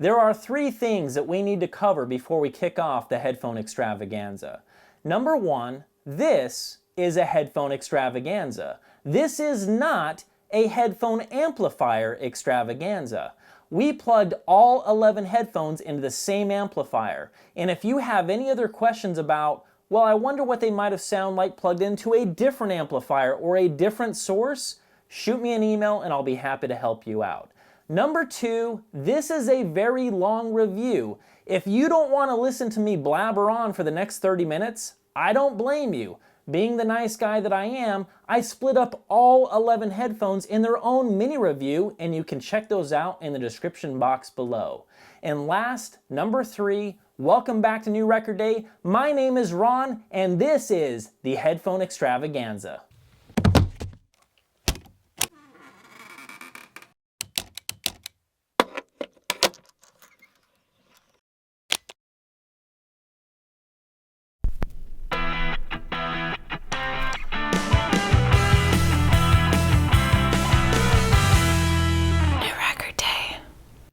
There are three things that we need to cover before we kick off the Headphone Extravaganza. Number one, this is a Headphone Extravaganza. This is not a headphone amplifier extravaganza. We plugged all 11 headphones into the same amplifier. And if you have any other questions about, well, I wonder what they might have sounded like plugged into a different amplifier or a different source, shoot me an email and I'll be happy to help you out. Number two, this is a very long review. If you don't want to listen to me blabber on for the next 30 minutes, I don't blame you. Being the nice guy that I am, I split up all 11 headphones in their own mini review, and you can check those out in the description box below. And last, number three, welcome back to New Record Day. My name is Ron, and this is the Headphone Extravaganza.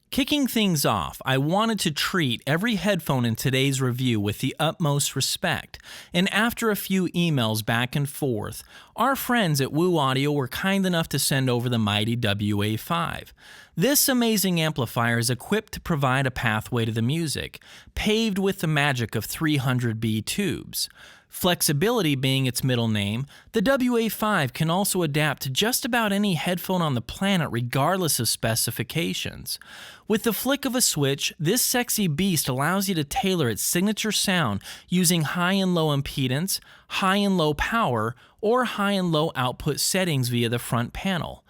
Kicking things off, I wanted to treat every headphone in today's review with the utmost respect, and after a few emails back and forth, our friends at Woo Audio were kind enough to send over the mighty WA5. This amazing amplifier is equipped to provide a pathway to the music, paved with the magic of 300B tubes. Flexibility being its middle name, the WA5 can also adapt to just about any headphone on the planet regardless of specifications. With the flick of a switch, this sexy beast allows you to tailor its signature sound using high and low impedance, high and low power, or high and low output settings via the front panel.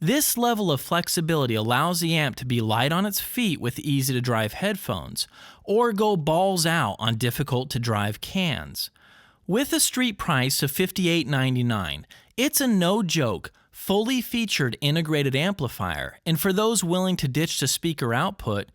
This level of flexibility allows the amp to be light on its feet with easy-to-drive headphones, or go balls out on difficult-to-drive cans. With a street price of $58.99, it's a no-joke, fully featured integrated amplifier, and for those willing to ditch the speaker output,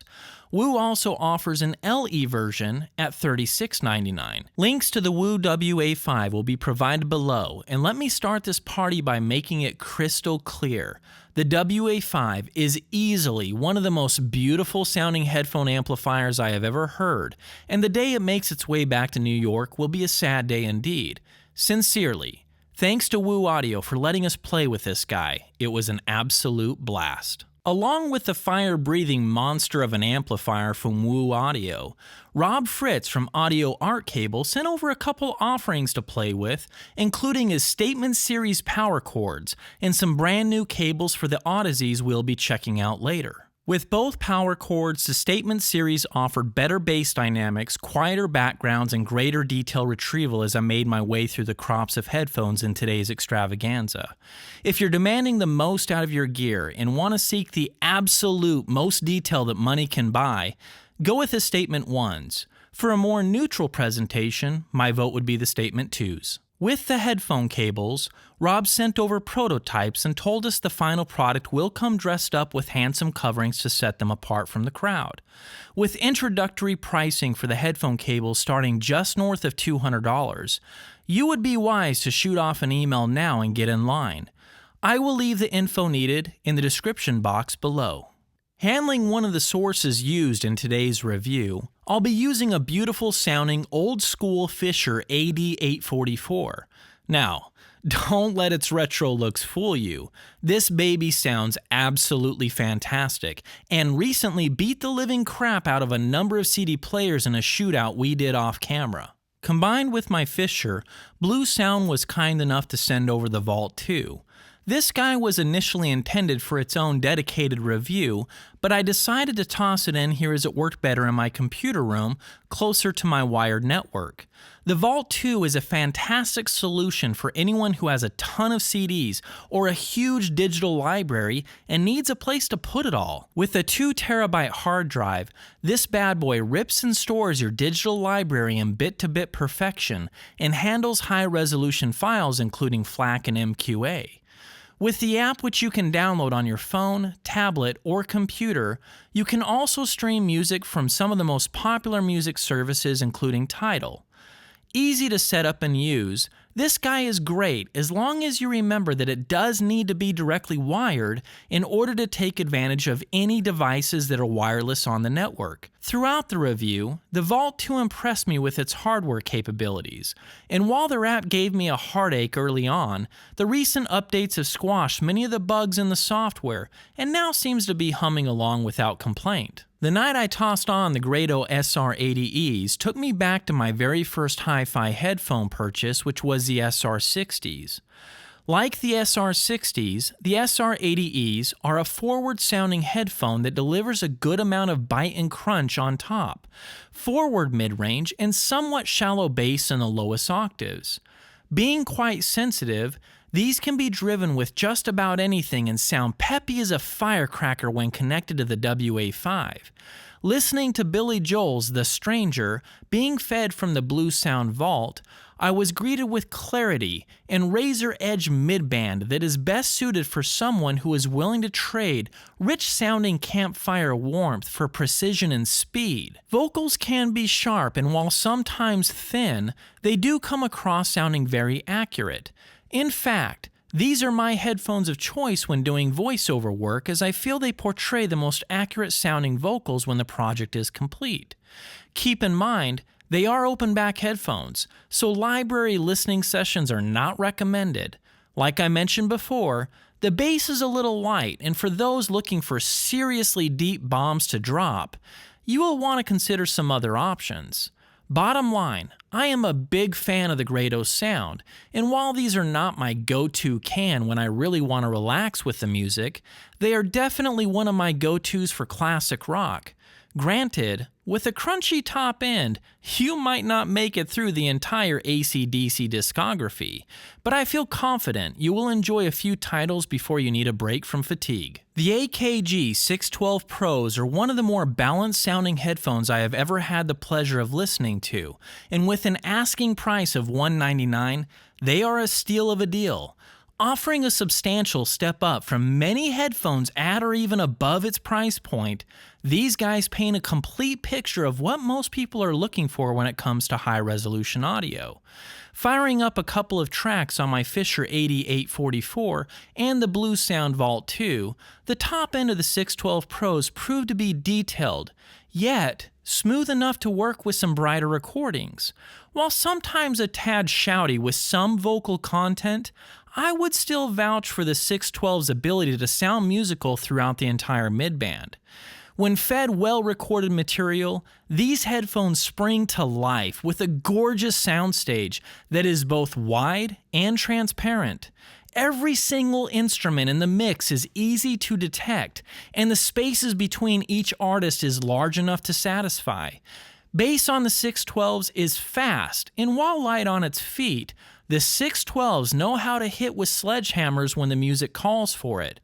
Woo also offers an LE version at $36.99. Links to the Woo WA5 will be provided below, and let me start this party by making it crystal clear. The WA5 is easily one of the most beautiful sounding headphone amplifiers I have ever heard, and the day it makes its way back to New York will be a sad day indeed. Sincerely, thanks to Woo Audio for letting us play with this guy. It was an absolute blast. Along with the fire-breathing monster of an amplifier from Woo Audio, Rob Fritz from Audio Art Cable sent over a couple offerings to play with, including his Statement Series power cords and some brand new cables for the Audezes we'll be checking out later. With both power cords, the Statement Series offered better bass dynamics, quieter backgrounds, and greater detail retrieval as I made my way through the crops of headphones in today's extravaganza. If you're demanding the most out of your gear and want to seek the absolute most detail that money can buy, go with the Statement 1s. For a more neutral presentation, my vote would be the Statement 2s. With the headphone cables, Rob sent over prototypes and told us the final product will come dressed up with handsome coverings to set them apart from the crowd. With introductory pricing for the headphone cables starting just north of $200, you would be wise to shoot off an email now and get in line. I will leave the info needed in the description box below. Handling one of the sources used in today's review, I'll be using a beautiful sounding old school Fisher AD844. Now, don't let its retro looks fool you. This baby sounds absolutely fantastic and recently beat the living crap out of a number of CD players in a shootout we did off camera. Combined with my Fisher, Blue Sound was kind enough to send over the Vault 2. This guy was initially intended for its own dedicated review, but I decided to toss it in here as it worked better in my computer room, closer to my wired network. The Vault 2 is a fantastic solution for anyone who has a ton of CDs or a huge digital library and needs a place to put it all. With a 2 terabyte hard drive, this bad boy rips and stores your digital library in bit-to-bit perfection and handles high-resolution files including FLAC and MQA. With the app, which you can download on your phone, tablet, or computer, you can also stream music from some of the most popular music services including Tidal. Easy to set up and use, This guy is great as long as you remember that it does need to be directly wired in order to take advantage of any devices that are wireless on the network. Throughout the review, the Vault 2 impressed me with its hardware capabilities, and while their app gave me a heartache early on, the recent updates have squashed many of the bugs in the software and now seems to be humming along without complaint. The night I tossed on the Grado SR80es took me back to my very first hi-fi headphone purchase, which was the SR60s. Like the SR60s, the SR80es are a forward-sounding headphone that delivers a good amount of bite and crunch on top, forward mid-range, and somewhat shallow bass in the lowest octaves. Being quite sensitive, these can be driven with just about anything and sound peppy as a firecracker when connected to the WA5. Listening to Billy Joel's The Stranger being fed from the Blue Sound Vault, I was greeted with clarity and razor-edge midband that is best suited for someone who is willing to trade rich-sounding campfire warmth for precision and speed. Vocals can be sharp, and while sometimes thin, they do come across sounding very accurate. In fact, these are my headphones of choice when doing voiceover work, as I feel they portray the most accurate sounding vocals when the project is complete. Keep in mind, they are open back headphones, so library listening sessions are not recommended. Like I mentioned before, the bass is a little light, and for those looking for seriously deep bombs to drop, you will want to consider some other options. Bottom line, I am a big fan of the Grado sound, and while these are not my go-to can when I really want to relax with the music, they are definitely one of my go-tos for classic rock. Granted, with a crunchy top end, you might not make it through the entire AC/DC discography, but I feel confident you will enjoy a few titles before you need a break from fatigue. The AKG K612 Pros are one of the more balanced sounding headphones I have ever had the pleasure of listening to, and with an asking price of $199, they are a steal of a deal. Offering a substantial step up from many headphones at or even above its price point, these guys paint a complete picture of what most people are looking for when it comes to high-resolution audio. Firing up a couple of tracks on my Fisher 8844 and the Blue Sound Vault 2, the top end of the K612 Pros proved to be detailed, yet smooth enough to work with some brighter recordings. While sometimes a tad shouty with some vocal content, I would still vouch for the K612's ability to sound musical throughout the entire midband. When fed well-recorded material, these headphones spring to life with a gorgeous soundstage that is both wide and transparent. Every single instrument in the mix is easy to detect, and the spaces between each artist is large enough to satisfy. Bass on the K612s is fast, and while light on its feet, the K612s know how to hit with sledgehammers when the music calls for it.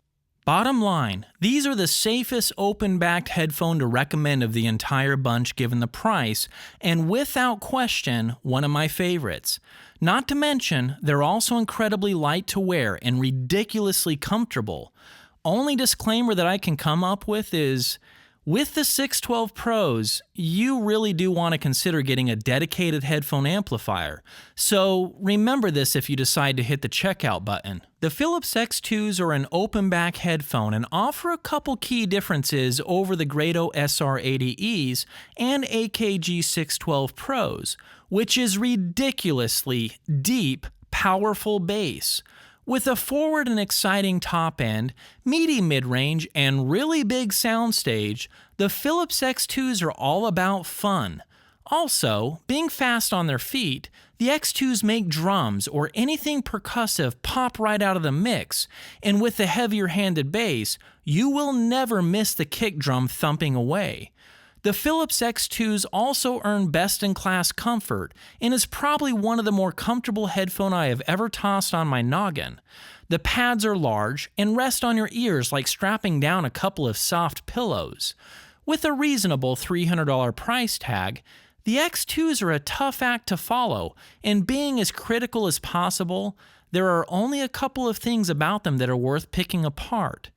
Bottom line, these are the safest open-backed headphone to recommend of the entire bunch given the price, and without question, one of my favorites. Not to mention, they're also incredibly light to wear and ridiculously comfortable. Only disclaimer that I can come up with is, with the K612 Pros, you really do want to consider getting a dedicated headphone amplifier, so remember this if you decide to hit the checkout button. The Philips X2s are an open-back headphone and offer a couple key differences over the Grado SR80es and AKG K612 Pros, which is ridiculously deep, powerful bass. With a forward and exciting top end, meaty mid-range, and really big soundstage, the Philips X2s are all about fun. Also, being fast on their feet, the X2s make drums or anything percussive pop right out of the mix, and with the heavier-handed bass, you will never miss the kick drum thumping away. The Philips X2s also earn best-in-class comfort and is probably one of the more comfortable headphones I have ever tossed on my noggin. The pads are large and rest on your ears like strapping down a couple of soft pillows. With a reasonable $300 price tag, the X2s are a tough act to follow, and being as critical as possible, there are only a couple of things about them that are worth picking apart.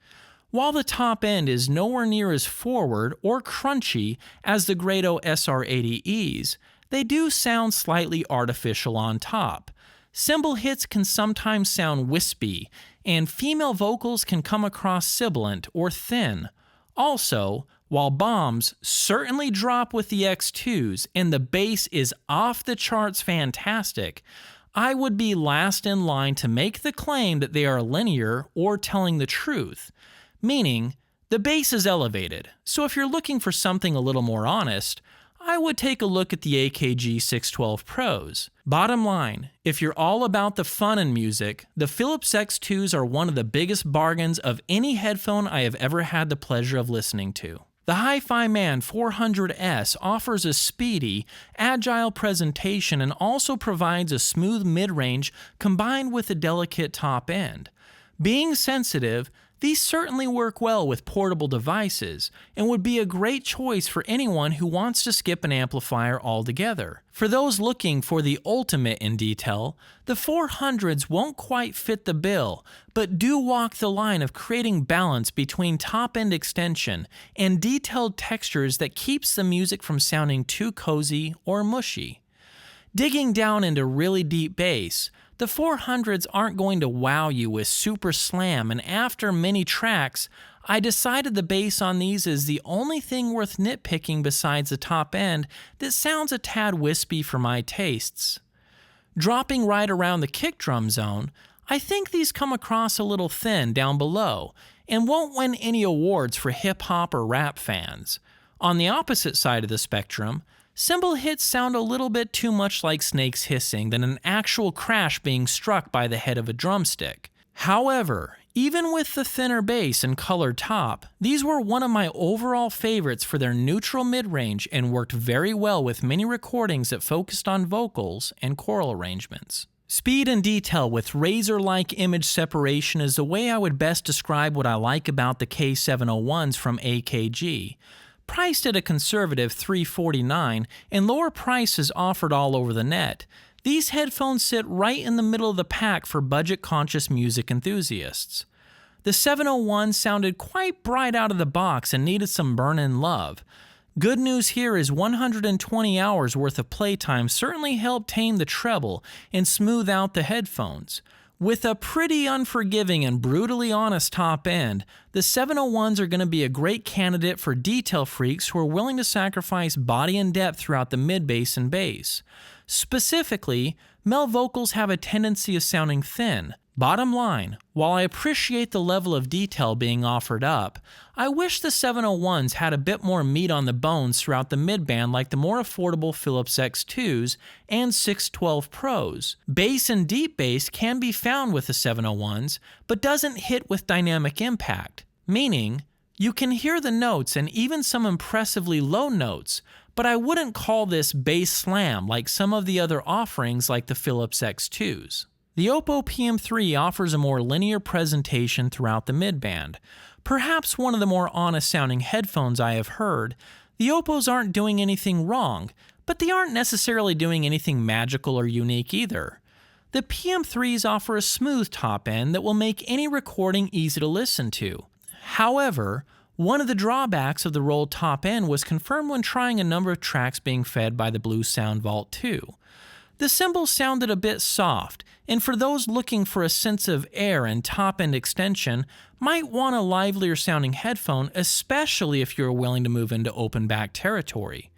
While the top end is nowhere near as forward or crunchy as the Grado SR80es, they do sound slightly artificial on top. cymbal hits can sometimes sound wispy, and female vocals can come across sibilant or thin. Also, while bombs certainly drop with the X2s and the bass is off the charts fantastic, I would be last in line to make the claim that they are linear or telling the truth. Meaning, the bass is elevated, so if you're looking for something a little more honest, I would take a look at the AKG K612 Pros. Bottom line, if you're all about the fun in music, the Philips X2s are one of the biggest bargains of any headphone I have ever had the pleasure of listening to. The HiFiMan HE-400S offers a speedy, agile presentation and also provides a smooth mid-range combined with a delicate top end. Being sensitive, these certainly work well with portable devices and would be a great choice for anyone who wants to skip an amplifier altogether. For those looking for the ultimate in detail, the 400s won't quite fit the bill, but do walk the line of creating balance between top-end extension and detailed textures that keeps the music from sounding too cozy or mushy. Digging down into really deep bass, the 400s aren't going to wow you with super slam, and after many tracks, I decided the bass on these is the only thing worth nitpicking besides the top end that sounds a tad wispy for my tastes. Dropping right around the kick drum zone, I think these come across a little thin down below and won't win any awards for hip-hop or rap fans. On the opposite side of the spectrum, cymbal hits sound a little bit too much like snakes hissing than an actual crash being struck by the head of a drumstick. However, even with the thinner bass and colored top, these were one of my overall favorites for their neutral mid-range and worked very well with many recordings that focused on vocals and choral arrangements. Speed and detail with razor-like image separation is the way I would best describe what I like about the K701s from AKG. Priced at a conservative $349 and lower prices offered all over the net, these headphones sit right in the middle of the pack for budget-conscious music enthusiasts. The 701 sounded quite bright out of the box and needed some burn-in love. Good news here is 120 hours worth of playtime certainly helped tame the treble and smooth out the headphones. With a pretty unforgiving and brutally honest top end, the 701s are going to be a great candidate for detail freaks who are willing to sacrifice body and depth throughout the mid-bass and bass. Specifically, male vocals have a tendency of sounding thin. Bottom line, while I appreciate the level of detail being offered up, I wish the 701s had a bit more meat on the bones throughout the midband like the more affordable Philips X2s and K612 Pros. Bass and deep bass can be found with the 701s, but doesn't hit with dynamic impact, meaning you can hear the notes and even some impressively low notes, but I wouldn't call this bass slam like some of the other offerings like the Philips X2s. The Oppo PM-3 offers a more linear presentation throughout the midband. Perhaps one of the more honest-sounding headphones I have heard, the Oppos aren't doing anything wrong, but they aren't necessarily doing anything magical or unique either. The PM-3s offer a smooth top end that will make any recording easy to listen to. However, one of the drawbacks of the rolled top end was confirmed when trying a number of tracks being fed by the Blue Sound Vault 2. The cymbals sounded a bit soft, and for those looking for a sense of air and top-end extension, might want a livelier sounding headphone, especially if you're willing to move into open-back territory.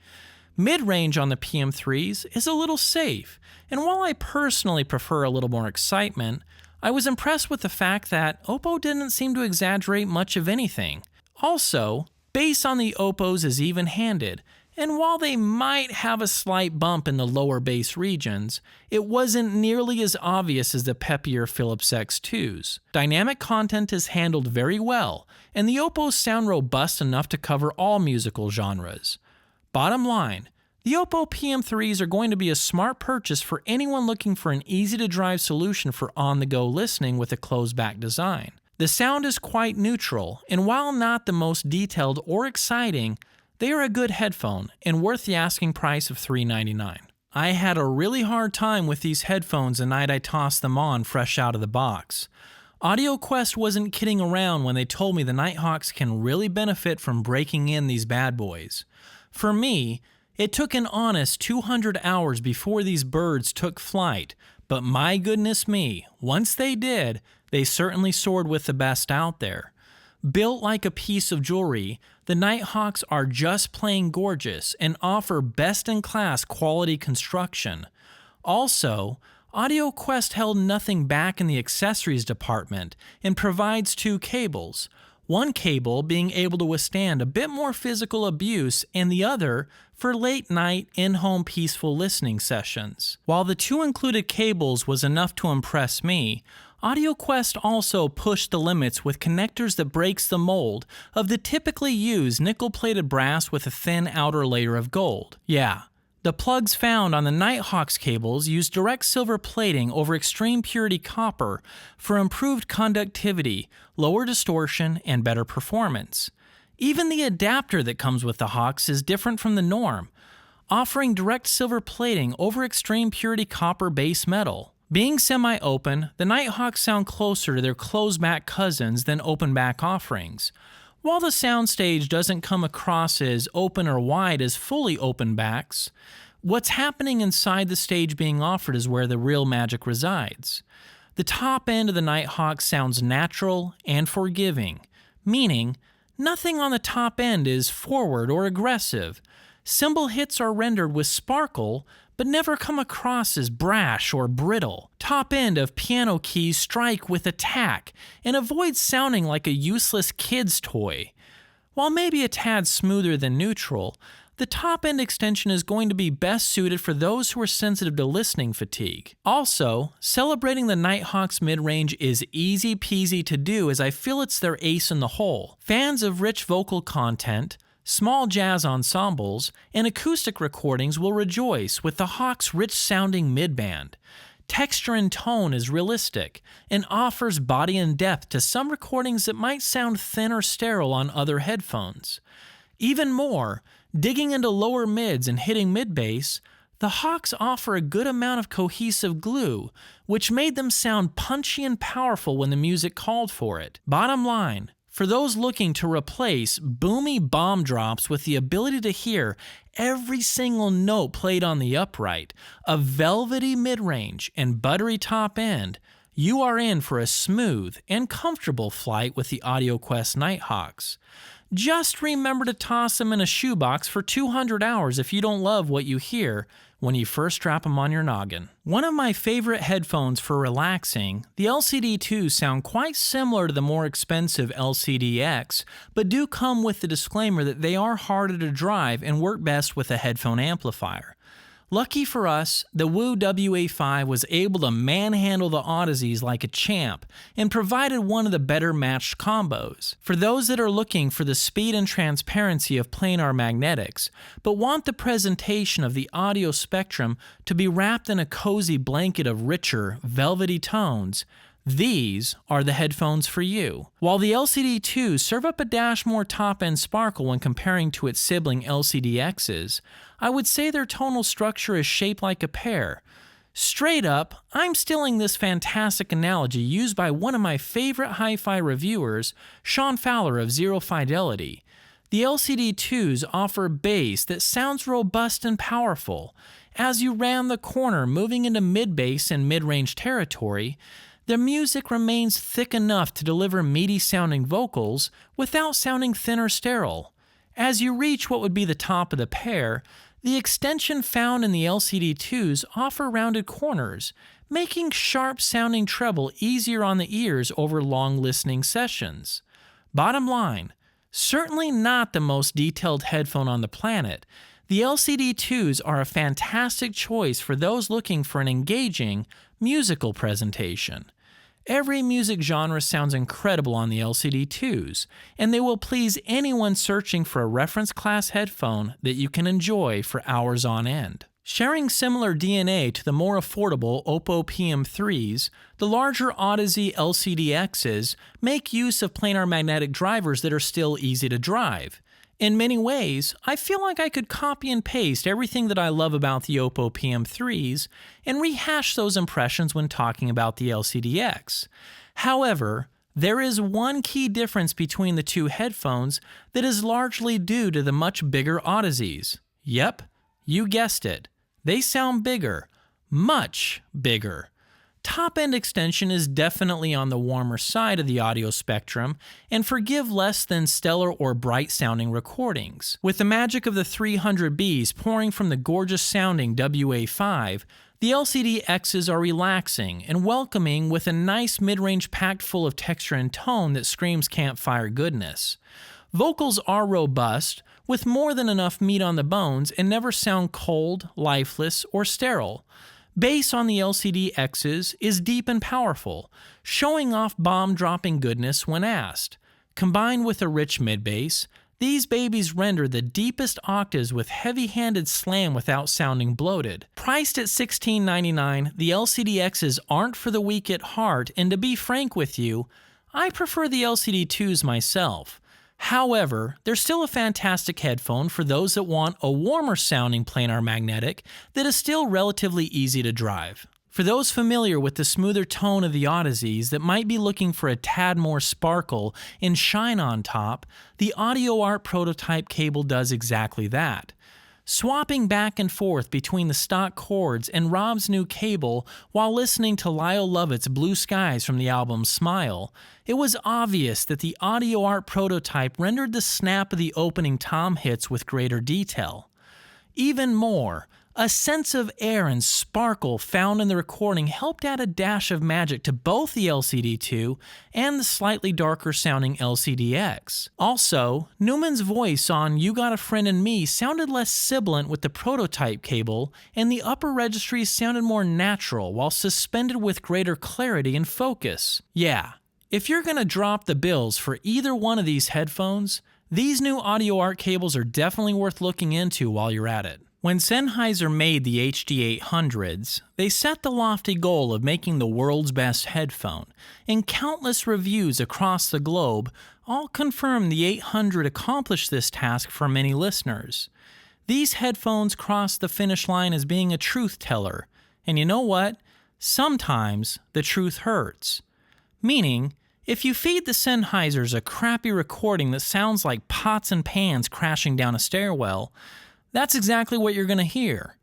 Mid-range on the PM-3s is a little safe, and while I personally prefer a little more excitement, I was impressed with the fact that Oppo didn't seem to exaggerate much of anything. Also, bass on the Oppos is even-handed, and while they might have a slight bump in the lower bass regions, it wasn't nearly as obvious as the peppier Philips X2s. Dynamic content is handled very well, and the Oppos sound robust enough to cover all musical genres. Bottom line, the Oppo PM-3s are going to be a smart purchase for anyone looking for an easy-to-drive solution for on-the-go listening with a closed-back design. The sound is quite neutral, and while not the most detailed or exciting, they are a good headphone and worth the asking price of $399. I had a really hard time with these headphones the night I tossed them on fresh out of the box. AudioQuest wasn't kidding around when they told me the Nighthawks can really benefit from breaking in these bad boys. For me, it took an honest 200 hours before these birds took flight, but my goodness me, once they did, they certainly soared with the best out there. Built like a piece of jewelry, the Nighthawks are just plain gorgeous and offer best-in-class quality construction. Also, AudioQuest held nothing back in the accessories department and provides 2 cables, one cable being able to withstand a bit more physical abuse and the other for late-night, in-home peaceful listening sessions. While the 2 included cables was enough to impress me, AudioQuest also pushed the limits with connectors that breaks the mold of the typically used nickel-plated brass with a thin outer layer of gold. Yeah, the plugs found on the Nighthawks cables use direct silver plating over extreme purity copper for improved conductivity, lower distortion, and better performance. Even the adapter that comes with the Hawks is different from the norm, offering direct silver plating over extreme purity copper base metal. Being semi-open, the Nighthawks sound closer to their closed-back cousins than open-back offerings. While the soundstage doesn't come across as open or wide as fully open backs, what's happening inside the stage being offered is where the real magic resides. The top end of the Nighthawk sounds natural and forgiving, meaning nothing on the top end is forward or aggressive. Cymbal hits are rendered with sparkle, but never come across as brash or brittle. Top end of piano keys strike with attack and avoid sounding like a useless kid's toy. While maybe a tad smoother than neutral, the top end extension is going to be best suited for those who are sensitive to listening fatigue. Also, celebrating the Nighthawks mid-range is easy peasy to do, as I feel it's their ace in the hole. Fans of rich vocal content, small jazz ensembles, and acoustic recordings will rejoice with the Hawks' rich-sounding mid-band. Texture and tone is realistic and offers body and depth to some recordings that might sound thin or sterile on other headphones. Even more, digging into lower mids and hitting mid-bass, the Hawks offer a good amount of cohesive glue, which made them sound punchy and powerful when the music called for it. Bottom line, for those looking to replace boomy bomb drops with the ability to hear every single note played on the upright, a velvety mid-range, and buttery top end, you are in for a smooth and comfortable flight with the AudioQuest Nighthawks. Just remember to toss them in a shoebox for 200 hours if you don't love what you hear when you first strap them on your noggin. One of my favorite headphones for relaxing, the LCD-2 sound quite similar to the more expensive LCD-X, but do come with the disclaimer that they are harder to drive and work best with a headphone amplifier. Lucky for us, the Woo WA5 was able to manhandle the Audezes like a champ and provided one of the better matched combos. For those that are looking for the speed and transparency of planar magnetics, but want the presentation of the audio spectrum to be wrapped in a cozy blanket of richer, velvety tones, these are the headphones for you. While the LCD-2s serve up a dash more top-end sparkle when comparing to its sibling LCD-Xs, I would say their tonal structure is shaped like a pear. Straight up, I'm stealing this fantastic analogy used by one of my favorite hi-fi reviewers, Sean Fowler of Zero Fidelity. The LCD-2s offer bass that sounds robust and powerful. As you round the corner moving into mid-bass and mid-range territory, the music remains thick enough to deliver meaty-sounding vocals without sounding thin or sterile. As you reach what would be the top of the pear, the extension found in the LCD-2s offer rounded corners, making sharp-sounding treble easier on the ears over long listening sessions. Bottom line, certainly not the most detailed headphone on the planet, the LCD-2s are a fantastic choice for those looking for an engaging, musical presentation. Every music genre sounds incredible on the LCD-2s, and they will please anyone searching for a reference class headphone that you can enjoy for hours on end. Sharing similar DNA to the more affordable Oppo PM-3s, the larger Audeze LCD-Xs make use of planar magnetic drivers that are still easy to drive. In many ways, I feel like I could copy and paste everything that I love about the Oppo PM-3s and rehash those impressions when talking about the LCD-X. However, there is one key difference between the two headphones that is largely due to the much bigger Audezes. Yep, you guessed it. They sound bigger. Much bigger. Top-end extension is definitely on the warmer side of the audio spectrum and forgive less than stellar or bright-sounding recordings. With the magic of the 300Bs pouring from the gorgeous-sounding WA5, the LCD-Xs are relaxing and welcoming with a nice mid-range packed full of texture and tone that screams campfire goodness. Vocals are robust, with more than enough meat on the bones and never sound cold, lifeless, or sterile. Bass on the LCD-Xs is deep and powerful, showing off bomb-dropping goodness when asked. Combined with a rich mid-bass, these babies render the deepest octaves with heavy-handed slam without sounding bloated. Priced at $16.99, the LCD-Xs aren't for the weak at heart, and to be frank with you, I prefer the LCD-2s myself. However, they're still a fantastic headphone for those that want a warmer-sounding planar magnetic that is still relatively easy to drive. For those familiar with the smoother tone of the Audezes that might be looking for a tad more sparkle and shine on top, the AudioArt prototype cable does exactly that. Swapping back and forth between the stock cords and Rob's new cable while listening to Lyle Lovett's Blue Skies from the album Smile, it was obvious that the AudioArt prototype rendered the snap of the opening tom hits with greater detail. Even more, a sense of air and sparkle found in the recording helped add a dash of magic to both the LCD-2 and the slightly darker sounding LCD-X. Also, Newman's voice on You Got a Friend in Me sounded less sibilant with the prototype cable, and the upper registries sounded more natural while suspended with greater clarity and focus. Yeah, if you're gonna drop the bills for either one of these headphones, these new AudioArt cables are definitely worth looking into while you're at it. When Sennheiser made the HD800s, they set the lofty goal of making the world's best headphone, and countless reviews across the globe all confirm the 800 accomplished this task for many listeners. These headphones crossed the finish line as being a truth teller, and you know what? Sometimes the truth hurts. Meaning, if you feed the Sennheisers a crappy recording that sounds like pots and pans crashing down a stairwell, that's exactly what you're going to hear.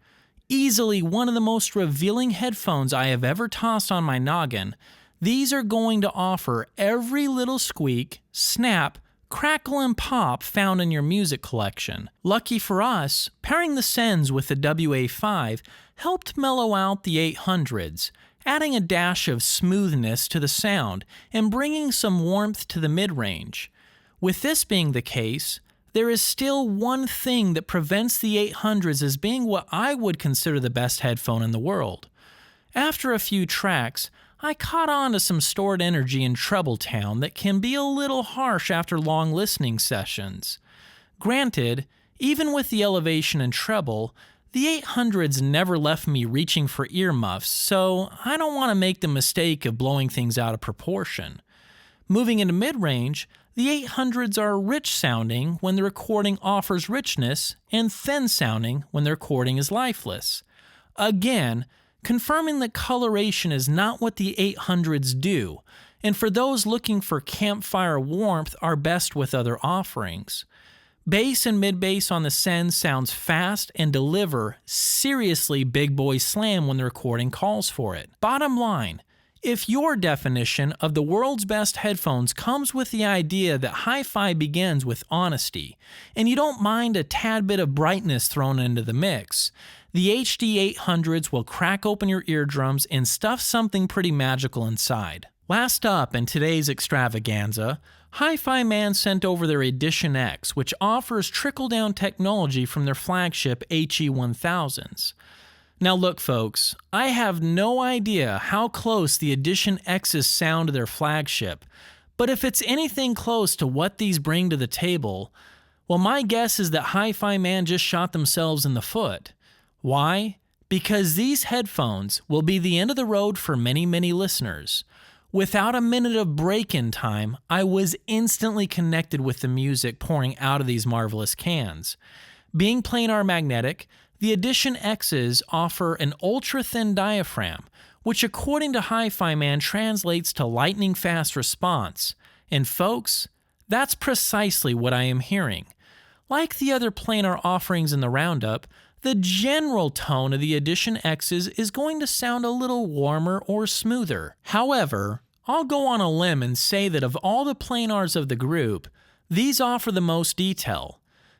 Easily one of the most revealing headphones I have ever tossed on my noggin, these are going to offer every little squeak, snap, crackle, and pop found in your music collection. Lucky for us, pairing the Sens with the WA5 helped mellow out the 800s, adding a dash of smoothness to the sound and bringing some warmth to the mid-range. With this being the case, there is still one thing that prevents the 800s as being what I would consider the best headphone in the world. After a few tracks, I caught on to some stored energy in treble town that can be a little harsh after long listening sessions. Granted, even with the elevation and treble, the 800s never left me reaching for earmuffs, so I don't want to make the mistake of blowing things out of proportion. Moving into mid-range, the 800s are rich-sounding when the recording offers richness and thin-sounding when the recording is lifeless. Again, confirming that coloration is not what the 800s do, and for those looking for campfire warmth are best with other offerings. Bass and mid-bass on the Sen sounds fast and deliver seriously big boy slam when the recording calls for it. Bottom line, if your definition of the world's best headphones comes with the idea that hi-fi begins with honesty, and you don't mind a tad bit of brightness thrown into the mix, the HD800s will crack open your eardrums and stuff something pretty magical inside. Last up in today's extravaganza, HiFiMan sent over their Edition X, which offers trickle-down technology from their flagship HE-1000s. Now look folks, I have no idea how close the Edition X's sound to their flagship, but if it's anything close to what these bring to the table, well my guess is that HiFiMan just shot themselves in the foot. Why? Because these headphones will be the end of the road for many listeners. Without a minute of break-in time, I was instantly connected with the music pouring out of these marvelous cans. Being planar magnetic, the Edition X's offer an ultra-thin diaphragm, which according to HiFiMan translates to lightning-fast response. And folks, that's precisely what I am hearing. Like the other planar offerings in the roundup, the general tone of the Edition X's is going to sound a little warmer or smoother. However, I'll go on a limb and say that of all the planars of the group, these offer the most detail.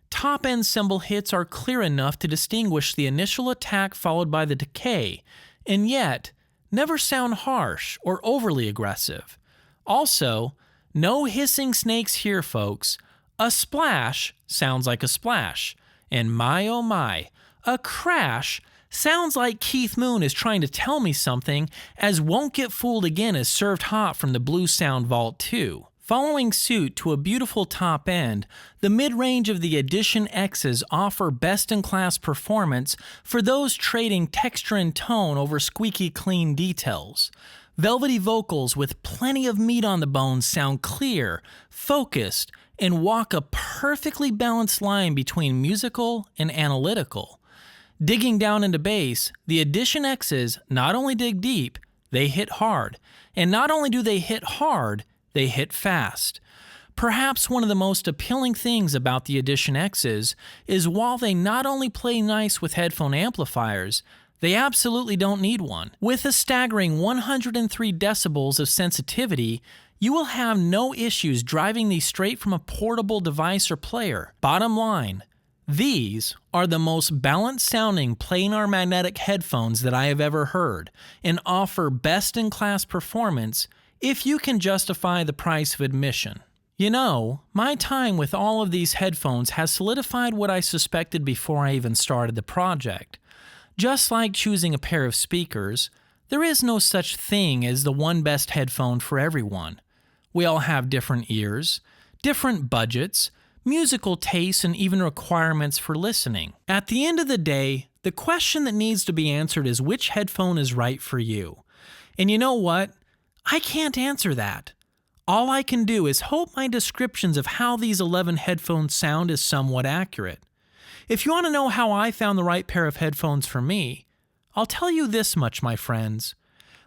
Top-end cymbal hits are clear enough to distinguish the initial attack followed by the decay, and yet never sound harsh or overly aggressive. Also, no hissing snakes here, folks. A splash sounds like a splash, and my oh my, a crash sounds like Keith Moon is trying to tell me something, as Won't Get Fooled Again is served hot from the Blue Sound Vault 2. Following suit to a beautiful top end, the mid-range of the Edition X's offer best-in-class performance for those trading texture and tone over squeaky clean details. Velvety vocals with plenty of meat on the bones sound clear, focused, and walk a perfectly balanced line between musical and analytical. Digging down into bass, the Edition X's not only dig deep, they hit hard. And not only do they hit hard, they hit fast. Perhaps one of the most appealing things about the Edition X's is while they not only play nice with headphone amplifiers, they absolutely don't need one. With a staggering 103 decibels of sensitivity, you will have no issues driving these straight from a portable device or player. Bottom line, these are the most balanced sounding planar magnetic headphones that I have ever heard and offer best-in-class performance if you can justify the price of admission. You know, my time with all of these headphones has solidified what I suspected before I even started the project. Just like choosing a pair of speakers, there is no such thing as the one best headphone for everyone. We all have different ears, different budgets, musical tastes, and even requirements for listening. At the end of the day, the question that needs to be answered is which headphone is right for you. And you know what? I can't answer that. All I can do is hope my descriptions of how these 11 headphones sound is somewhat accurate. If you want to know how I found the right pair of headphones for me, I'll tell you this much, my friends.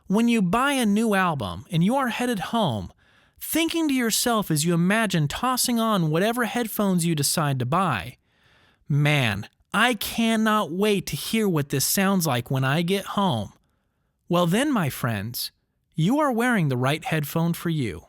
When you buy a new album and you are headed home, thinking to yourself as you imagine tossing on whatever headphones you decide to buy, man, I cannot wait to hear what this sounds like when I get home. Well then, my friends, you are wearing the right headphone for you.